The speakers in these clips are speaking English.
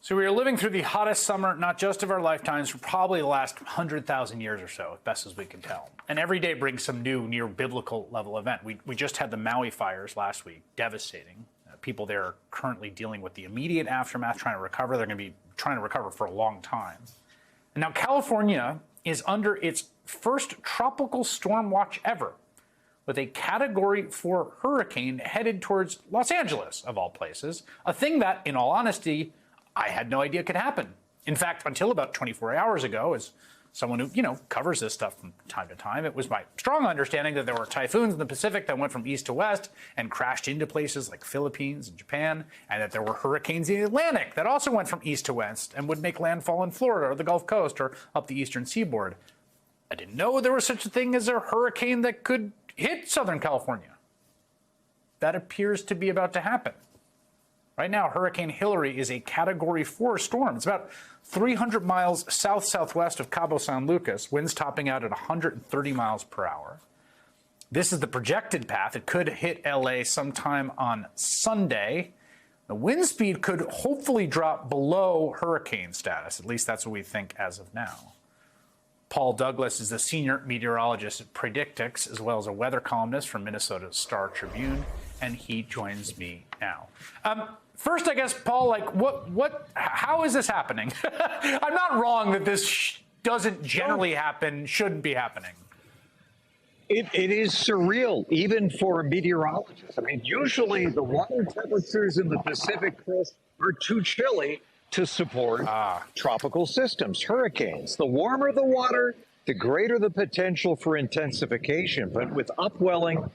So we are living through the hottest summer, not just of our lifetimes, for probably the last 100,000 years or so, as best as we can tell. And every day brings some new, near biblical level event. We just had the Maui fires last week, devastating. People there are currently dealing with the immediate aftermath, trying to recover. They're going to be trying to recover for a long time. And now California is under its first tropical storm watch ever, with a Category 4 hurricane headed towards Los Angeles, of all places, a thing that, in all honesty, I had no idea could happen. In fact, until about 24 hours ago, as someone who, covers this stuff from time to time, it was my strong understanding that there were typhoons in the Pacific that went from east to west and crashed into places like Philippines and Japan, and that there were hurricanes in the Atlantic that also went from east to west and would make landfall in Florida or the Gulf Coast or up the eastern seaboard. I didn't know there was such a thing as a hurricane that could hit Southern California. That appears to be about to happen. Right now, Hurricane Hilary is a Category 4 storm. It's about 300 miles south-southwest of Cabo San Lucas, winds topping out at 130 miles per hour. This is the projected path. It could hit LA sometime on Sunday. The wind speed could hopefully drop below hurricane status. At least that's what we think as of now. Paul Douglas is a senior meteorologist at Predictix, as well as a weather columnist from Minnesota's Star Tribune, and he joins me now. First, I guess, Paul, how is this happening? I'm not wrong that this doesn't generally happen, shouldn't be happening. It is surreal, even for meteorologists. I mean, usually the water temperatures in the Pacific Coast are too chilly to support tropical systems, hurricanes. The warmer the water, the greater the potential for intensification. But with upwelling,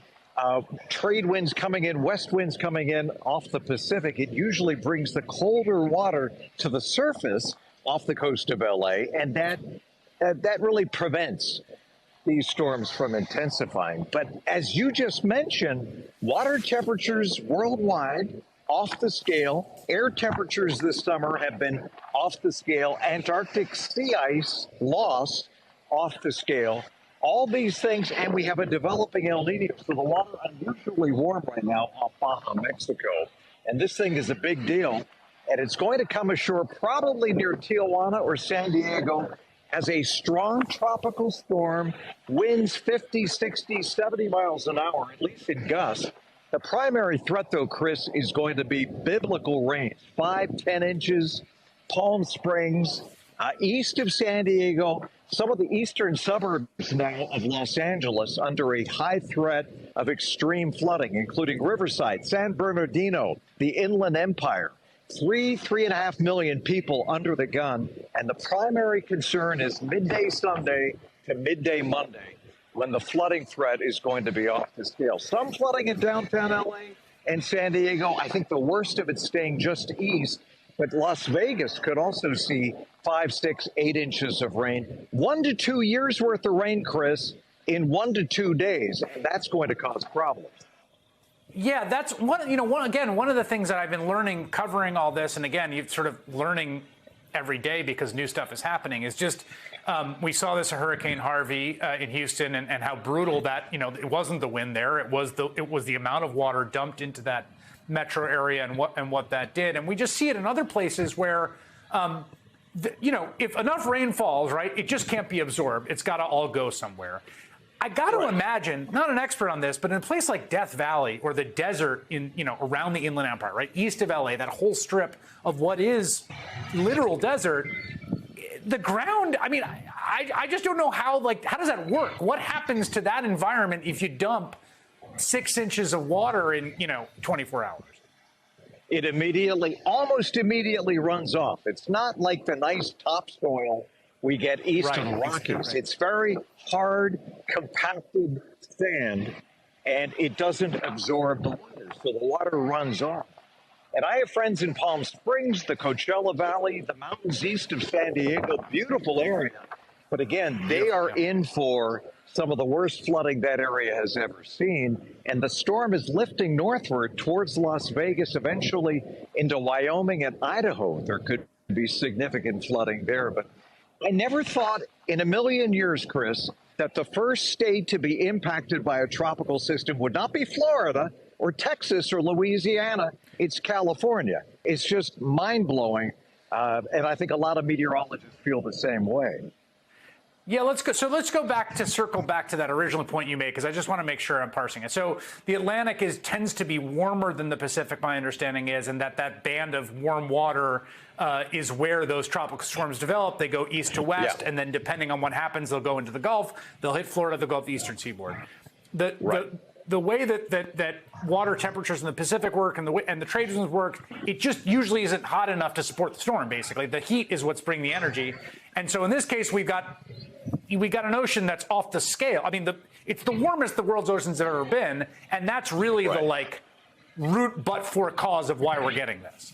trade winds coming in, west winds coming in off the Pacific, it usually brings the colder water to the surface off the coast of LA, and that really prevents these storms from intensifying. But as you just mentioned, water temperatures worldwide off the scale. Air temperatures this summer have been off the scale. Antarctic sea ice loss off the scale. All these things, and we have a developing El Nino, so the water unusually warm right now off Baja, Mexico. And this thing is a big deal, and it's going to come ashore probably near Tijuana or San Diego as a strong tropical storm, winds 50, 60, 70 miles an hour, at least in gusts. The primary threat, though, Chris, is going to be biblical rains, 5-10 inches, Palm Springs, east of San Diego, some of the eastern suburbs now of Los Angeles under a high threat of extreme flooding, including Riverside, San Bernardino, the Inland Empire. 3.5 million people under the gun. And the primary concern is midday Sunday to midday Monday, when the flooding threat is going to be off the scale. Some flooding in downtown LA and San Diego. I think the worst of it staying just east. But Las Vegas could also see 5, 6, 8 inches of rain. 1 to 2 years worth of rain, Chris, in 1 to 2 days. And that's going to cause problems. Yeah, that's one of the things that I've been learning covering all this. And again, you're sort of learning every day because new stuff is happening, is just we saw this Hurricane Harvey in Houston and how brutal that, it wasn't the wind there. It was the amount of water dumped into that metro area and what that did. And we just see it in other places where, if enough rain falls, right, it just can't be absorbed. It's got to all go somewhere. I got to imagine, not an expert on this, but in a place like Death Valley or the desert around the Inland Empire, right, east of LA, that whole strip of what is literal desert, the ground, I mean, I just don't know how does that work? What happens to that environment if you dump 6 inches of water in, 24 hours? It almost immediately runs off. It's not like the nice topsoil we get east of the Rockies. Right. It's very hard, compacted sand, and it doesn't absorb the water, so the water runs off. And I have friends in Palm Springs, the Coachella Valley, the mountains east of San Diego, beautiful area. But again, they are in for some of the worst flooding that area has ever seen. And the storm is lifting northward towards Las Vegas, eventually into Wyoming and Idaho. There could be significant flooding there. But I never thought in a million years, Chris, that the first state to be impacted by a tropical system would not be Florida or Texas or Louisiana. It's California. It's just mind-blowing And I think a lot of meteorologists feel the same way. Yeah, let's go. So let's go back to circle back to that original point you made, because I just want to make sure I'm parsing it. So the Atlantic tends to be warmer than the Pacific, my understanding is, and that band of warm water is where those tropical storms develop. They go east to west, and then depending on what happens, they'll go into the Gulf. They'll hit Florida. They'll go up the eastern seaboard. The way that water temperatures in the Pacific work and the trade zones work, it just usually isn't hot enough to support the storm. Basically, the heat is what's bringing the energy, and so in this case, we got an ocean that's off the scale. I mean, it's the warmest the world's oceans have ever been, and that's really the root but for cause of why we're getting this.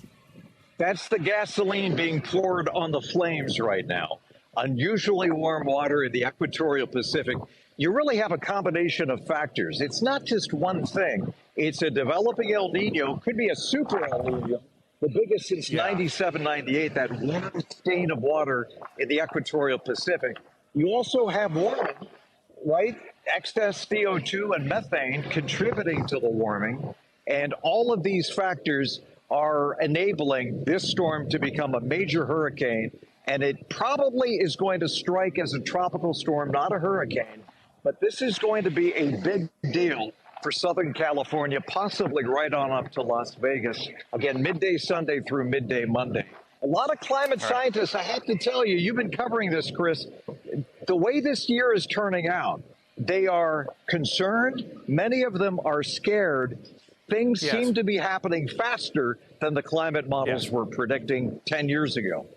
That's the gasoline being poured on the flames right now. Unusually warm water in the equatorial Pacific. You really have a combination of factors. It's not just one thing. It's a developing El Nino, could be a super El Nino, the biggest since 97, 98, that warm stain of water in the equatorial Pacific. You also have warming, right? Excess CO2 and methane contributing to the warming. And all of these factors are enabling this storm to become a major hurricane. And it probably is going to strike as a tropical storm, not a hurricane. But this is going to be a big deal for Southern California, possibly right on up to Las Vegas. Again, midday Sunday through midday Monday. A lot of climate scientists, I have to tell you, you've been covering this, Chris. The way this year is turning out, they are concerned. Many of them are scared. Things seem to be happening faster than the climate models were predicting 10 years ago.